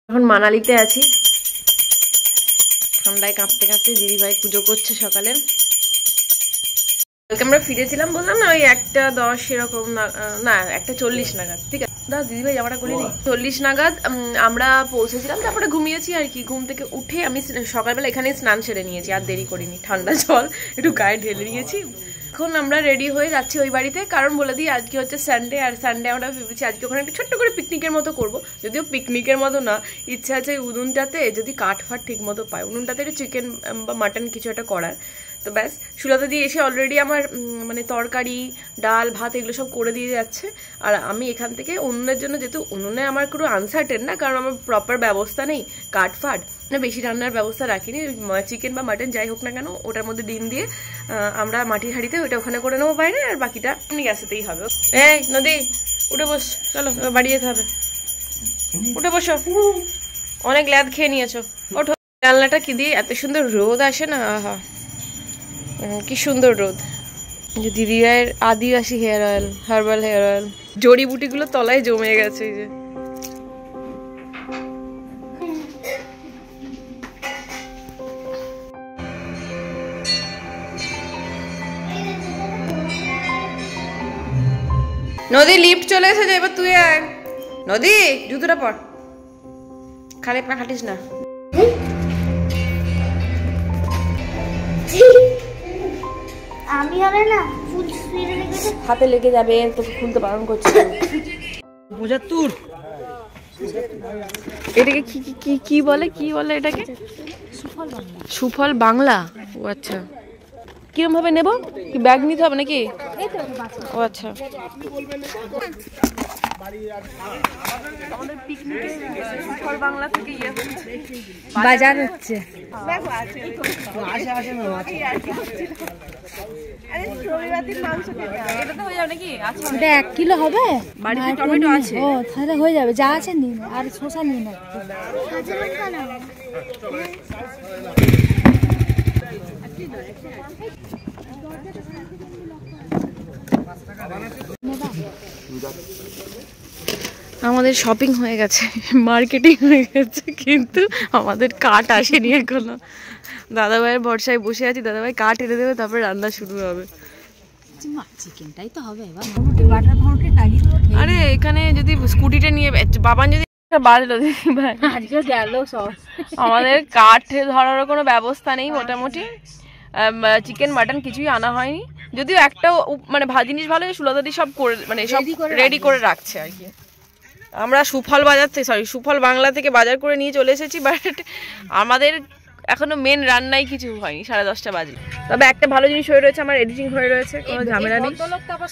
এখন মানালিতে আছি, ঠান্ডায় কাঁপতে কাঁপতে দিদিভাই পুজো করছে সকালে। কালকে আমরা ফিরেছিলাম বললাম না, ওই 1:10 এরকম না 1:40 নাগাদ। ঠিক আছে দাদা, দিদিভাই জামাটা করিনি। 40 নাগাদ আমরা পৌঁছেছিলাম, তারপরে ঘুমিয়েছি আর কি। ঘুম থেকে উঠে আমি সকালবেলা এখানে স্নান সেরে নিয়েছি, আর দেরি করিনি। ঠান্ডা জল একটু গায়ে ঢেলে নিয়েছি। এখন আমরা রেডি হয়ে যাচ্ছি ওই বাড়িতে, কারণ বলে দিই আজকে হচ্ছে সানডে, আর সানডে আমরা ভেবেছি আজকে ওখানে একটা ছোট্ট করে পিকনিকের মতো করবো। যদিও পিকনিকের মতো না, ইচ্ছা আছে উনুনটাতে যদি কাঠ ফাট ঠিক মতো পায়, উনুনটাতে একটু চিকেন বা মাটন কিছু একটা করার। তো ব্যাস, সুলতা দিয়ে এসে অলরেডি আমার মানে তরকারি ডাল ভাত এগুলো সব করে দিয়ে যাচ্ছে। আর আমি এখান থেকে উনুনের জন্য, যেহেতু উনুনে আমার কোনো আনসার্টেন না, কারণ আমার প্রপার ব্যবস্থা নেই কাঠ ফাট, মানে বেশি রান্নার ব্যবস্থা রাখিনি। চিকেন বা মাটন যাই হোক না কেন, ওটার মধ্যে ডিম দিয়ে আমরা মাটির হাঁড়িতে ওইটা ওখানে করে নেবো বাইরে, আর বাকিটা এমনি গ্যাসেতেই হবে। এই নদী উঠে বস, চলো বাড়ি যেতে হবে, উঠে বসো, অনেক ল্যাদ খেয়ে নিয়েছো, ওঠো। জানলাটা কি দিয়ে এত সুন্দর রোদ আসে না, আহা কি সুন্দর রোদ। দিদিভাইয়ের Adivasi hair oil, herbal hair oil, জড়িবুটিগুলো তলায় জমে গেছে। এই যে নদী লিফট চলে এসেছে, এবার তুই আয়। নদী জুতোটা পর, খালি পা খাটিস না। আমি হবে না, ফুল হাতে লেগে যাবে, তোকে খুলতে বারণ করছি। 75 এটাকে কি কি কি বলে, কি বলে এটাকে? সুফল বাংলা। ও আচ্ছা, কিরম ভাবে নেব? কি ব্যাগ নিতে হবে নাকি? ও আচ্ছা, আমাদের পিকনিকে সুফল বাংলা থেকে ইয়ে হচ্ছে, বাজার হচ্ছে। এটা তো হয়ে যাবে নাকি? আচ্ছা, এটা 1 কিলো হবে। বাড়িতে টমেটো আছে। ও তাহলে হয়ে যাবে, যা আছে নিন, আর শসা নিন। আমাদের শপিং হয়ে গেছে, মার্কেটিং হয়ে গেছে, কিন্তু আমাদের কাঠ আসেনি এখনো। দাদাভাইয়ের ভরসায় বসে আছি, দাদাভাই কাঠ এনে দেবে, তারপরে রান্না শুরু হবে। চিকেনটাই তো হবে এবার। আরে এখানে যদি স্কুটিটা নিয়ে বাবান যদি বাড়লো ভাই, আজকে গেল সব। আমাদের কাঠ ধরারও কোনো ব্যবস্থা নেই। মোটামুটি চিকেন মাটন কিছুই আনা হয়নি, যদিও একটা মানে জিনিস ভালো, সুলতাদি সব করে মানে সব রেডি করে রাখছে আর কি। আমরা সুফল বাজার থেকে, সরি সুফল বাংলা থেকে বাজার করে নিয়ে চলে এসেছি, বাট আমাদের এখনো মেন রান্নাই কিছু হয়নি। 10:30 বাজে। তবে একটা ভালো জিনিস হয়ে রয়েছে, আমার এডিটিং হয়ে রয়েছে, কোনো ঝামেলা নেই।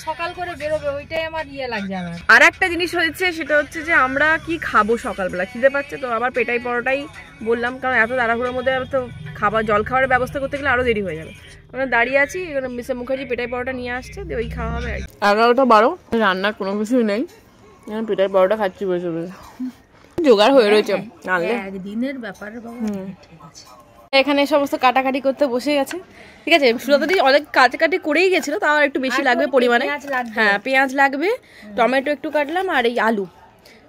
সকাল করে বেরোবে, ওইটাই আমার ইয়ে লাগছে। আমার আর একটা জিনিস হয়েছে, সেটা হচ্ছে যে আমরা কি খাবো সকালবেলা, খিদে পাচ্ছে তো। আবার পেটাই পরোটাই বললাম, কারণ এত তাড়াহুড়োর মধ্যে তো খাবার জল খাওয়ার ব্যবস্থা করতে গেলে আরো দেরি হয়ে যাবে। আমরা দাঁড়িয়ে আছি, এখানে মিসেস মুখার্জি পেটাই পরোটা নিয়ে আসছে, ওই খাওয়া হবে আর কি। 11:12, রান্নার কোনো কিছুই নেই, পেটাই পরোটা খাচ্ছি বসে বসে। জোগাড় হয়ে রয়েছে, আনলে একদিনের ব্যাপার বাবা। ঠিক আছে, এখানে সমস্ত কাটাকাটি করতে বসে গেছে। ঠিক আছে, সুলতাদি অনেক কাটাকাটি করেই গেছিল, তাও একটু বেশি লাগবে পরিমাণে। হ্যাঁ, পেঁয়াজ লাগবে, টমেটো একটু কাটলাম, আর এই আলু।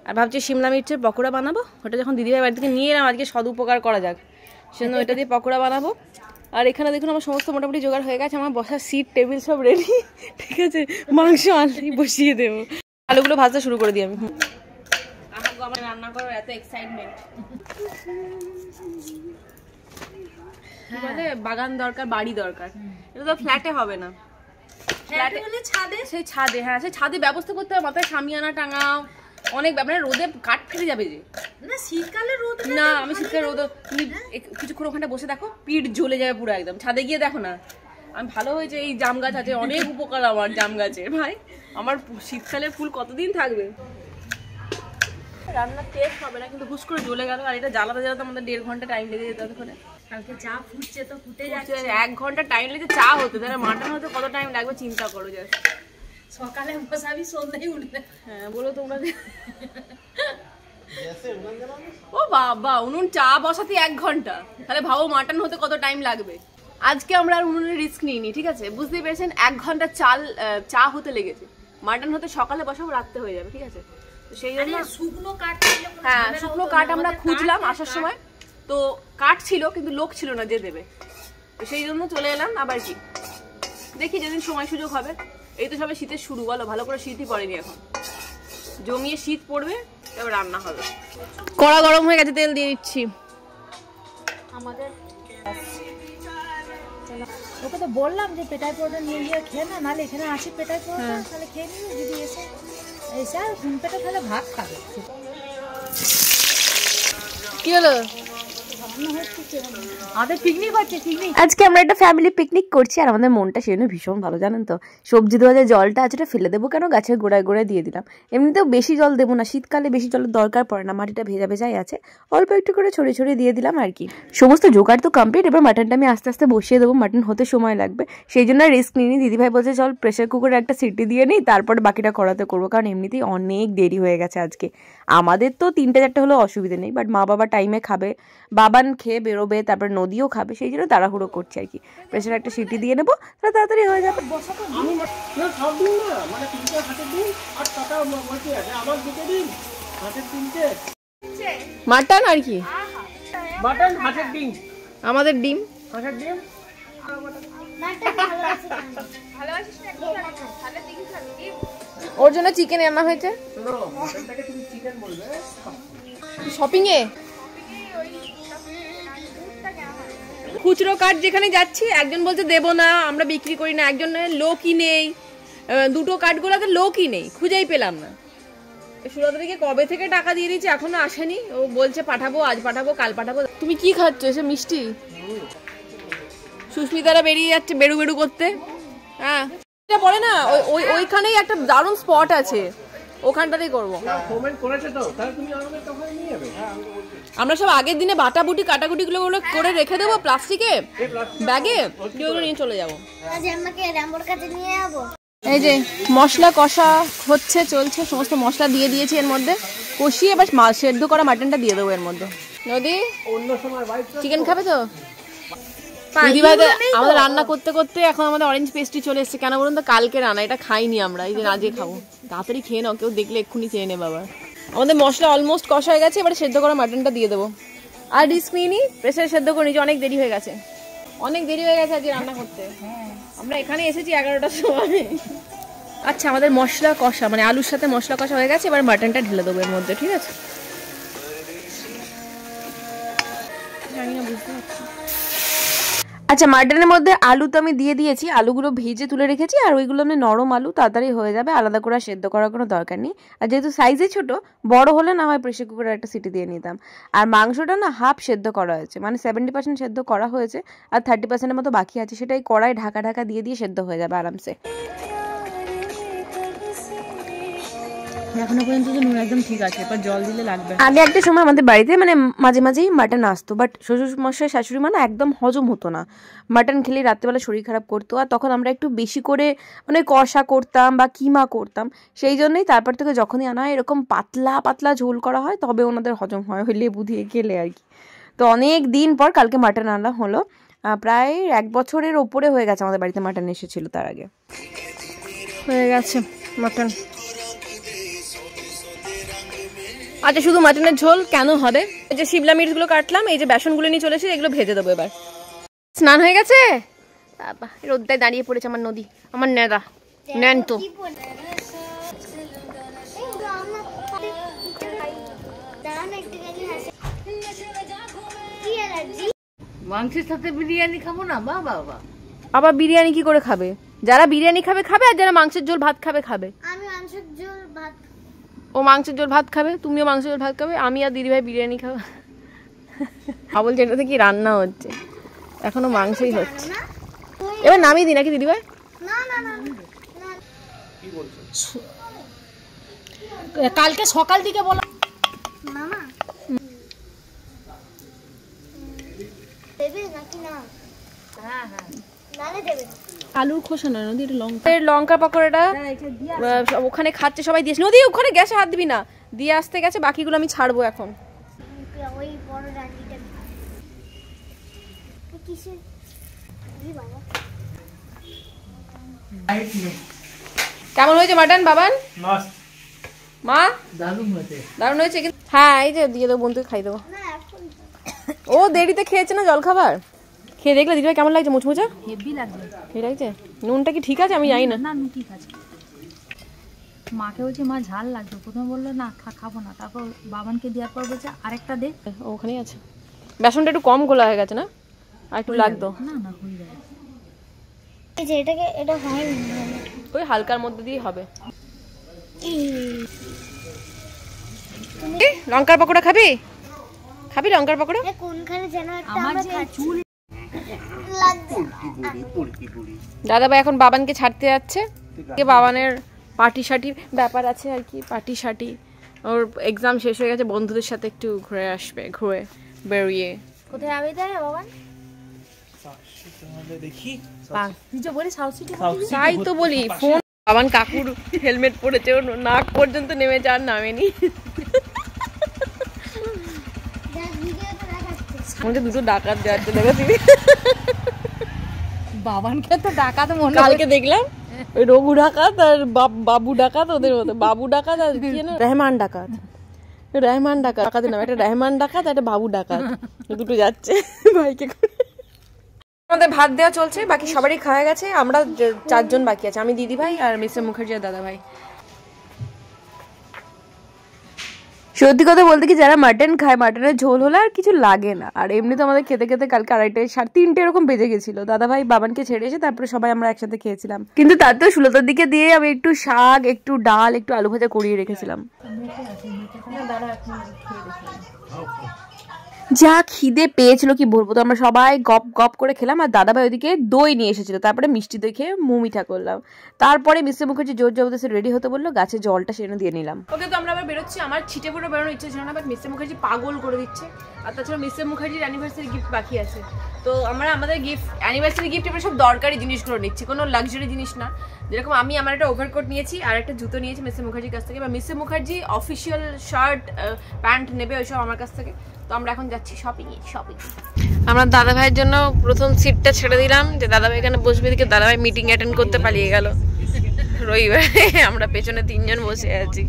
আর ভাবছি শিমলা মির্চের পকোড়া বানাবো, ওটা যখন দিদিভাই বাড়ি থেকে নিয়ে এলাম, আজকে সদুপকার করা যাক, সেজন্য ওইটা দিয়ে পকোড়া বানাবো। আর এখানে দেখুন আমার সমস্ত মোটামুটি জোগাড় হয়ে গেছে, আমার বসার সিট টেবিল সব রেডি। ঠিক আছে, মাংস আনলেই বসিয়ে দেবো। আলুগুলো ভাজতে শুরু করে দিই আমি। আমার রান্না করার এত এক্সাইটমেন্ট, বলে বাগান দরকার, বাড়ি দরকার। এটা তো ফ্ল্যাটে হবে না, ফ্ল্যাটে মানে ছাদে, সেই ছাদে। হ্যাঁ, সেই ছাদে ব্যবস্থা করতে হবে, মাথায় সামিয়ানা টাঙাও, অনেক ব্যাপারে। রোদে কাঠ ফেলে যাবে যে না, শীতকালে রোদ না। আমি শীতকালে রোদ, তুমি কিছুক্ষণ ওখানে বসে দেখো, পিঠ জ্বলে যাবে পুরো একদম। ছাদে গিয়ে দেখো না। আমি ভালো হয়েছে এই জাম গাছ আছে, অনেক উপকার আমার জাম গাছের। ভাই আমার শীতকালের ফুল কতদিন থাকবে। রান্নার টেস্ট হবে না, কিন্তু হুস করে জ্বলে গেল। আর এটা জ্বালাতে জ্বালাতে আমাদের 1.5 ঘন্টা টাইম লেগে যেত। ততক্ষণে কালকে চা ফুটছে, তো ফুটে যাচ্ছে। 1 ঘন্টা টাইম লেগে চা হতে, তাহলে মাটন হতে কত টাইম লাগবে চিন্তা করো। জাস্ট সকালে বসাবি, সন্ধ্যায় উঠবে। হ্যাঁ বলো তোমরা। ও বাবা, উনুন চা বসাতে 1 ঘন্টা, তাহলে ভাবো মাটন হতে কত টাইম লাগবে। আজকে আমরা আর উনুনের রিস্ক নিইনি, ঠিক আছে, বুঝতেই পেরেছেন। 1 ঘন্টা চা হতে লেগেছে। মাটন হতে সকালে বসাবো, রাত্রে হয়ে যাবে, ঠিক আছে। সেই জন্য শুকনো কাঠ, হ্যাঁ শুকনো কাঠ আমরা খুঁজলাম আসার সময়, তো কাঠ ছিল কিন্তু লোক ছিল না যে দেবে, তো সেই জন্য চলে এলাম। আবার কি দেখি যেদিন সময় সুযোগ হবে। এই তো সবে শীতের শুরু, বলো ভালো করে শীতই পড়েনি এখন, জমিয়ে শীত পড়বে এবার রান্না হবে। কড়া গরম হয়ে গেছে, তেল দিয়ে দিচ্ছি। আমাদের ওকে তো বললাম যে পেটাই পরোটা নিয়ে গিয়ে খেয়ে না, নাহলে এখানে আসি পেটাই পরোটা, তাহলে খেয়ে নিবি, যদি এসে এসে আর ঘুম পেটে তাহলে ভাত খাবে। কি হলো? আমাদের পিকনিক হচ্ছে, পিকনিক। আজকে আমরা একটা ফ্যামিলি পিকনিক করছি আর আমাদের মনটা সেজন্য ভীষণ ভালো, জানেন তো। সবজি ধোয়া যে জলটা আছে ওটা ফেলে দেবো কেন, গাছের গোড়ায় গোড়ায় দিয়ে দিলাম। এমনিতেও বেশি জল দেবো না, শীতকালে বেশি জলের দরকার পড়ে না, মাটিটা ভেজা ভেজাই আছে, অল্প একটু করে ছড়িয়ে ছড়িয়ে দিয়ে দিলাম আর কি। সমস্ত জোগাড় তো কমপ্লিট, এবার মাটনটা আমি আস্তে আস্তে বসিয়ে দেবো, মাটন হতে সময় লাগবে, সেই জন্য রিস্ক নিইনি। দিদিভাই বলছে চল প্রেশার কুকারে একটা সিটি দিয়ে নিই, তারপরে বাকিটা করাতে করবো, কারণ এমনিতেই অনেক দেরি হয়ে গেছে আজকে। আমাদের তো 3-4 হলেও অসুবিধা নেই, বাট মা বাবা টাইমে খাবে, বাবান খেয়ে বেরোবে, তারপরে নদীও খাবে, সেই জন্য তাড়াহুড়ো করছি আর কি। প্রেশারে একটা সিটি দিয়ে নেবো, তাহলে তাড়াতাড়ি হয়ে যাবে। মাটন আর কি, মাটন, হাঁসের ডিম, আমাদের ডিম। হাঁসের ডিম। ওর জন্য চিকেন আনা হয়েছে শপিং এ। খুচরো কাঠ যেখানে যাচ্ছি একজন বলছে দেবো না, আমরা বিক্রি করি না, একজন লোকই নেই, দুটো কাঠগুলোতে লোকই নেই, খুঁজেই পেলাম না। সুরতদিকে কবে থেকে টাকা দিয়ে দিয়েছি এখনো আসেনি, ও বলছে পাঠাবো, আজ পাঠাবো, কাল পাঠাবো। তুমি কি খাচ্ছ এসে? মিষ্টি। সুস্মিতারা বেরিয়ে যাচ্ছে বেড়ু বেড়ু করতে। হ্যাঁ বলে না ওইখানেই একটা দারুণ স্পট আছে, ওখানটাতেই করবো। আমরা সব আগের দিনে বাটাবুটি কাটাকুটি গুলো করে রেখে দেবো প্লাস্টিকে ব্যাগে, ওগুলো নিয়ে চলে যাবো। এই যে মশলা কষা হচ্ছে, চলছে, সমস্ত মশলা দিয়ে দিয়েছি এর মধ্যে, কষিয়ে এবার সেদ্ধ করা মাটনটা দিয়ে দেবো এর মধ্যে। নদী চিকেন খাবে তো? আমাদের রান্না করতে করতে এখন আমাদের অরেঞ্জ পেস্ট্রি চলে এসেছে। কেন বলুন তো, কালকে রান্না, এটা খাইনি আমরা, এই যে আজকে খাবো। তাড়াতাড়ি খেয়ে নাও, কেউ দেখলে এক্ষুনি চেয়ে নেবে আবার। আমাদের মশলা অলমোস্ট কষা হয়ে গেছে, এবারে সেদ্ধ করা মাটনটা দিয়ে দেবো। আর রিস্ক নিইনি, প্রেসারে সেদ্ধ করে নিয়েছি, অনেক দেরি হয়ে গেছে, অনেক দেরি হয়ে গেছে আজকে রান্না করতে। আমরা এখানে এসেছি 11টার সময়। আচ্ছা আমাদের মশলা কষা মানে আলুর সাথে মশলা কষা হয়ে গেছে, এবার মাটনটা ঢেলে দেবো এর মধ্যে, ঠিক আছে? জানি না, বুঝতে পারছি। আচ্ছা মাটনের মধ্যে আলু তো আমি দিয়ে দিয়েছি, আলুগুলো ভেজে তুলে রেখেছি, আর ওইগুলো আমি নরম আলু, তাড়াতাড়ি হয়ে যাবে, আলাদা করে সেদ্ধ করার কোনো দরকার নেই। আর যেহেতু সাইজে ছোট, বড় হলে না হয় প্রেসার কুকারে একটা সিটি দিয়ে নিতাম। আর মাংসটা না হাফ সেদ্ধ করা হয়েছে, মানে 70% সেদ্ধ করা হয়েছে, আর 30%-এর মতো বাকি আছে, সেটাই কড়াই ঢাকা ঢাকা দিয়ে দিয়ে সেদ্ধ হয়ে যাবে আরামসে। এখনো পর্যন্ত তো নুন একদম ঠিক আছে, এবার জল দিলে লাগবে। আগে একটা সময় আমাদের বাড়িতে মানে মাঝে মাঝেই মাটন আসতো, বাট শ্বশুর মশাই শাশুড়ি মা না একদম হজম হতো না, মাটন খেলে রাত্রেবেলা শরীর খারাপ করতো। আর তখন আমরা একটু বেশি করে মানে কষা করতাম বা কিমা করতাম, সেই জন্যই তারপর থেকে যখনই আনা হয় এরকম পাতলা পাতলা ঝোল করা হয়, তবে ওনাদের হজম হয়, লেবু দিয়ে খেলে আর কি। তো অনেক দিন পর কালকে মাটন আনা হলো, প্রায় 1 বছরের ওপরে হয়ে গেছে আমাদের বাড়িতে মাটন এসেছিল, তার আগে হয়ে গেছে মাটন। আচ্ছা শুধু মাটনের ঝোল কেন হবে? এই যে শিমলা মির্চগুলো কাটলাম, এই যে বেসনগুলো নিয়ে চলেছি, এগুলো ভেজে দেবো এবার। স্নান হয়ে গেছে, রোদ্দায় দাঁড়িয়ে পড়েছে আমার নদী, আমার নেদা নেন তো। মাংসের সাথে বিরিয়ানি খাবো না, বা বাবা। আবার বিরিয়ানি কি করে খাবে? যারা বিরিয়ানি খাবে খাবে, আর যারা মাংসের ঝোল ভাত খাবে খাবে। আমি মাংসের ঝোল ভাত, ও মাংসের ঝোল ভাত খাবে, তুমিও মাংসের ঝোল ভাত খাবে, আমি আর দিদিভাই বিরিয়ানি খাবো। বলছে এটাতে কি রান্না হচ্ছে, এখনো মাংসই হচ্ছে। এবার নামিয়ে দিই নাকি দিদিভাই? না না না কি বলছো? কালকে সকাল দিকে বলো মামা দেবে নাকি না? হ্যাঁ হ্যাঁ নালে দেবে। আলুর খোসা নয় নদী, এটা লঙ্কা, লঙ্কা পকোড়াটা ওখানে খাচ্ছে সবাই, দিয়েছে নদী, ওখানে গ্যাসে হাত দিবি না, দিয়ে আসতে গেছে, বাকিগুলো আমি ছাড়বো এখন। ওই বড় ডান্ডিটা কিসে দি বাবা? কেমন হয়েছে মাটন বাবান? মা দারুণ হয়েছে কিন্তু। হ্যাঁ এই যে দিয়ে দেবো, বন্ধুকে খাই দেবো। ও দেরিতে খেয়েছে না জল খাবার, খেয়ে দেখলে দিদিভাই কেমন লাগছে? মুচমুচা হেভি লাগবে। ঠিক লাগছে? নুনটা কি ঠিক আছে? আমি জানি না। না নুন ঠিক আছে। মাকে বলছি মা ঝাল লাগবে, প্রথমে বললো না খাবো না, তারপর বাবানকে দেওয়ার পর বলছে আরেকটা দে। ওখানেই আছে। বেসনটা একটু কম গোলা হয়ে গেছে না, আর একটু লাগতো। না না হয়ে যাবে। এই যে এটা হয়নি। ওই হালকার মধ্যে দিয়ে হবে। লঙ্কার পকোড়া খাবি? খাবি লঙ্কার পকোড়া? কোনখানে যেন একটা আমার যে চুল দাদা ভাই এখন বাবানকে ছাড়তে যাচ্ছে। বাবানের পার্টি শার্টির ব্যাপার আছে আর কি, পার্টি শার্টি। ওর এক্সাম শেষ হয়ে গেছে, বন্ধুদের সাথে একটু ঘুরে আসবে, ঘুরে বেরিয়ে। কোথায় যাবে তাই বাবান? তাই তো বলি, ফোন বাবান কাকুর হেলমেট পরেছে, ওর নাক পর্যন্ত নেমেছে আর নামেনি। আমাকে দুটো ডাকাত যাচ্ছে দেখেছি। বাবানকে তো ডাকাত মনে কালকে দেখলাম ওই রঘু ডাকাত আর বাবু ডাকাত, ওদের মতো বাবু ডাকাত আর কি না রহমান ডাকাত। রহমান ডাকাত ডাকাতের নাম, একটা রহমান ডাকাত একটা বাবু ডাকাত, দুটো যাচ্ছে বাইকে করে। আমাদের ভাত দেওয়া চলছে, বাকি সবারই খাওয়া গেছে। আমরা 4 জন বাকি আছে, আমি দিদি ভাই আর মিস্টার মুখার্জি আর দাদা ভাই। সত্যি কথা বলতে কি, যারা মাটন খায় মাটনের ঝোল হলে আর কিছু লাগে না। আর এমনি তো আমাদের খেতে খেতে কালকে 2:30 3:30 এরকম বেজে গেছিল। দাদা ভাই বাবানকে ছেড়ে এসে তারপরে সবাই আমরা একসাথে খেয়েছিলাম। কিন্তু তাতেও 16টার দিকে দিয়ে আমি একটু শাক, একটু ডাল, একটু আলু ভাজা করিয়ে রেখেছিলাম। যা খিদে পেয়েছিল কি বলবো, তো আমরা সবাই গপ গপ করে খেলাম। আর দাদা ভাই ওইদিকে দই নিয়ে এসেছিল, তারপরে মিষ্টি দই খেয়ে মুমিঠা করলাম। তারপরে মিস্টার মুখার্জি জোর জবরদস্তি রেডি হতে বললো, গাছে জলটা সেখানে দিয়ে নিলাম। ওকে, তো আমরা আবার বেরোচ্ছি। আমার ছিটে পুরো বেরোনোর ইচ্ছে ছিল না, বাট মিস্টার মুখার্জি পাগল করে দিচ্ছে। আর তাছাড়া মিস্টার মুখার্জির অ্যানিভার্সারি গিফট বাকি আছে, তো আমরা আমাদের গিফট অ্যানিভার্সারি গিফট এবার সব দরকারি জিনিসগুলো নিচ্ছি, কোনো লাক্সারি জিনিস না। যেরকম আমি আমার একটা ওভারকোট নিয়েছি আর একটা জুতো নিয়েছি মিস্টার মুখার্জির কাছ থেকে, বা mister Mukherjee official shirt pant নেবে ওইসব আমার কাছ থেকে। তো আমরা এখন যাচ্ছি শপিং। আমরা দাদা ভাইয়ের জন্য প্রথম সিটটা ছেড়ে দিলাম, যে দাদা ভাই এখানে বসবে। দিকে দাদা ভাই মিটিং অ্যাটেন্ড করতে পালিয়ে গেল রবিবারে। আমরা পেছনে 3 জন বসে আছি।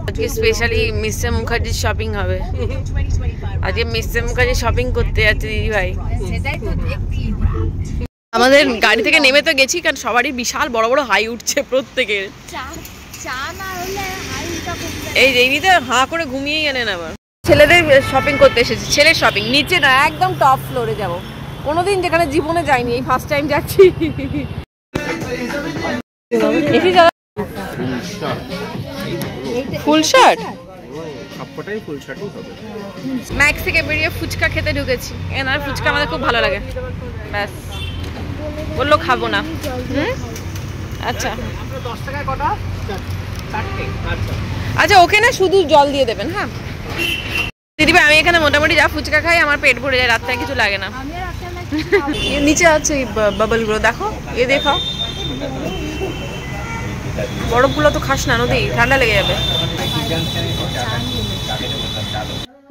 আজকে স্পেশালি মিস্টার মুখার্জির শপিং হবে। আজকে মিস্টার মুখার্জি শপিং করতে যাচ্ছে দিদি ভাই। আমাদের গাড়ি থেকে নেমে তো গেছি, কারণ সবারই বিশাল বড় বড় হাই উঠছে প্রত্যেকের। এই যে হাঁ করে ঘুমিয়েই গেলেন আবার। ছেলেদের শপিং করতে এসেছি, ছেলের শপিং। নিচে না, একদম টপ ফ্লোরে যাব। কোনোদিন যেখানে জীবনে যাইনি, এই ফার্স্ট টাইম যাচ্ছি। ফুল শার্ট, সবকটাই ফুল শার্টই হবে। ম্যাক্স থেকে বেরিয়ে ফুচকা খেতে ঢুকেছি। এনার ফুচকা আমাদের খুব ভালো লাগে। ব্যাস বললো খাবো না। আচ্ছা 10 টাকায় কটা? 4টে। আচ্ছা ওকে না শুধু জল দিয়ে দেবেন। হ্যাঁ দিদিভাই, আমি এখানে মোটামুটি যা ফুচকা খাই আমার পেট ভরে যায়, রাত্রে কিছু লাগে না। নিচে আছে বাবল গুলো, দেখো এ দেখাও। বরফগুলো তো খাস না নদী, ঠান্ডা লেগে যাবে।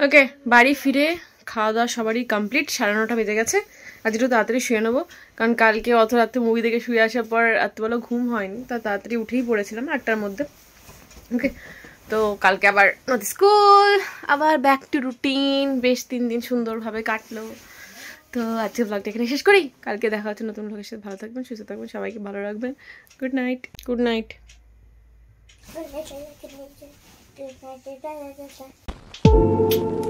ওকে, বাড়ি ফিরে খাওয়া দাওয়া সবারই কমপ্লিট। 9:30 বেজে গেছে। আজ একটু তাড়াতাড়ি শুয়ে নেবো, কারণ কালকে অত রাত্রে মুভি দেখে শুয়ে আসার পর রাত্রিবেলা ঘুম হয়নি, তা তাড়াতাড়ি উঠেই পড়েছিলাম 8টার মধ্যে। ওকে, তো কালকে আবার নদী স্কুল, আবার ব্যাক টু রুটিন। বেশ 3 দিন সুন্দরভাবে কাটলো। তো আজকে ব্লগটা এখানে শেষ করি। কালকে দেখা হচ্ছে নতুন ব্লগের সাথে। ভালো থাকবেন, সুস্থ থাকবেন, সবাইকে ভালো রাখবেন। Good night. Good night. Good night.